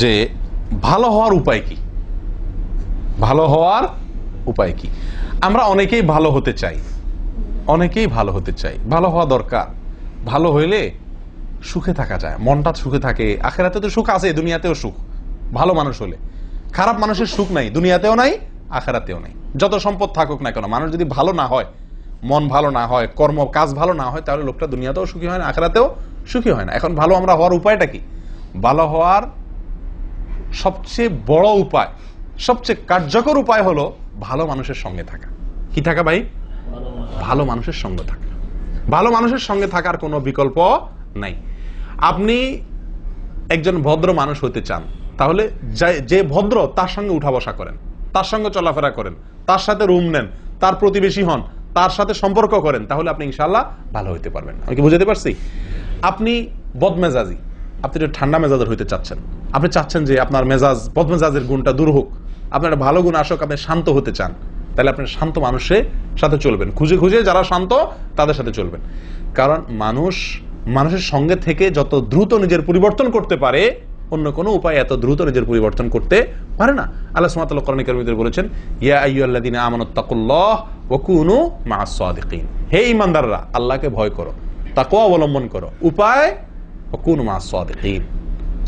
যে ভালো হওয়ার উপায় কি, ভালো হওয়ার উপায় কি। আমরা অনেকেই ভালো হতে চাই, অনেকেই ভালো হতে চাই, ভালো হওয়া দরকার। ভালো হইলে সুখে থাকা যায়, মনটা সুখে থাকে। আখেরাতে তো সুখ আছে, দুনিয়াতেও সুখ। ভালো মানুষ হলে, খারাপ মানুষের সুখ নাই, দুনিয়াতেও নাই, আখেরাতেও নাই। যত সম্পদ থাকুক না কেন, মানুষ যদি ভালো না হয়, মন ভালো না হয়, কর্ম কাজ ভালো না হয়, তাহলে লোকটা দুনিয়াতেও সুখী হয় না, আখেরাতেও সুখী হয় না। এখন ভালো আমরা হওয়ার উপায়টা কি? ভালো হওয়ার সবচেয়ে বড় উপায়, সবচেয়ে কার্যকর উপায় হলো ভালো মানুষের সঙ্গে থাকা। কি থাকা ভাই? ভালো মানুষের সঙ্গে থাকা। ভালো মানুষের সঙ্গে থাকার কোনো বিকল্প নাই। আপনি একজন ভদ্র মানুষ হতে চান, তাহলে যে ভদ্র তার সঙ্গে উঠা বসা করেন, তার সঙ্গে চলাফেরা করেন, তার সাথে রুম নেন, তার প্রতিবেশী হন, তার সাথে সম্পর্ক করেন, তাহলে আপনি ইনশাআল্লাহ ভালো হইতে পারবেন। আমি কি বুঝাতে পারছি? আপনি বদমেজাজি, আপনি একটু ঠান্ডা মেজাজের হইতে চাচ্ছেন, আপনি চাচ্ছেন যে আপনার মেজাজ, বদমেজাজের গুণটা দূর হোক, আপনার একটা ভালো গুণ আসুক, আপনি শান্ত হতে চান, তাহলে আপনি শান্ত মানুষের সাথে চলবেন, খুঁজে খুঁজে যারা শান্ত তাদের সাথে চলবেন। কারণ মানুষের সঙ্গে থেকে যত দ্রুত নিজের পরিবর্তন করতে পারে, অন্য কোনো উপায় এত দ্রুত নিজের পরিবর্তন করতে পারে না। আল্লাহ সুবহানাহু ওয়া তাআলা কোরআনে কারীমে বলেছেন, ইয়া আইয়ুহাল্লাযীনা আমানুত্তাকুল্লাহ ওয়া কুনু মা'আস সাদিকিন। হে ঈমানদাররা, আল্লাহকে ভয় করো, তাকওয়া অবলম্বন করো। উপায় ওয়া কুনু মা'আস সাদিকিন,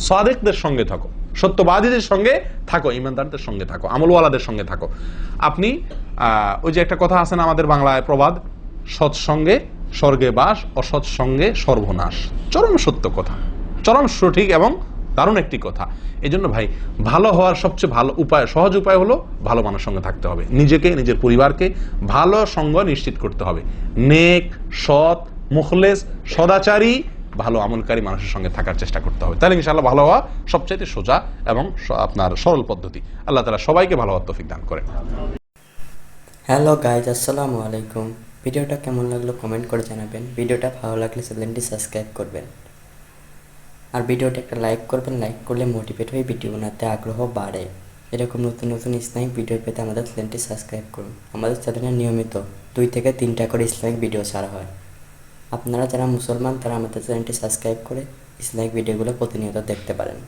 সাদিকদের সঙ্গে থাকো, সত্যবাদীদের সঙ্গে থাকো, ঈমানদারদের সঙ্গে থাকো, আমলওয়ালাদের সঙ্গে থাকো। আপনি ওই যে একটা কথা আছে না আমাদের বাংলায় প্রবাদ, সৎসঙ্গে স্বর্গে বাস, অসৎসঙ্গে সর্বনাশ। চরম সত্য কথা, চরম সঠিক এবং দারুণ একটি কথা। এই জন্য ভাই, ভালো হওয়ার সবচেয়ে ভালো উপায়, সহজ উপায় হলো ভালো মানুষের সঙ্গে থাকতে হবে। নিজেকে, নিজের পরিবারকে ভালো সঙ্গ নিশ্চিত করতে হবে। নেক, সৎ, মুখলেস, সদাচারী, ভালো আমলকারী মানুষের সঙ্গে থাকার চেষ্টা করতে হবে। তাহলে ইনশাআল্লাহ ভালো হওয়া সবচাইতে সোজা এবং আপনার সরল পদ্ধতি। আল্লাহ তাআলা সবাইকে ভালো হওয়ার তৌফিক দান করেন। হ্যালো গাইজ, আসসালামু আলাইকুম। ভিডিওটা কেমন লাগলো কমেন্ট করে জানাবেন। ভিডিওটা ভালো লাগলে চ্যানেলটি সাবস্ক্রাইব করবেন, আর ভিডিওটা একটা লাইক করবেন। লাইক করলে মোটিভেট হয়ে ভিডিও বানাতে আগ্রহ বাড়ে। এরকম নতুন নতুন ইসলামিক ভিডিও পেতে আমাদের চ্যানেলটি সাবস্ক্রাইব করুন। আমাদের চ্যানেলে নিয়মিত 2 থেকে 3টা করে ইসলামিক ভিডিও ছাড়া হয়। আপনারা যারা মুসলমান তারা আমাদের চ্যানেলটি সাবস্ক্রাইব করে ইসলামিক ভিডিওগুলো প্রতিনিয়ত দেখতে পারেন।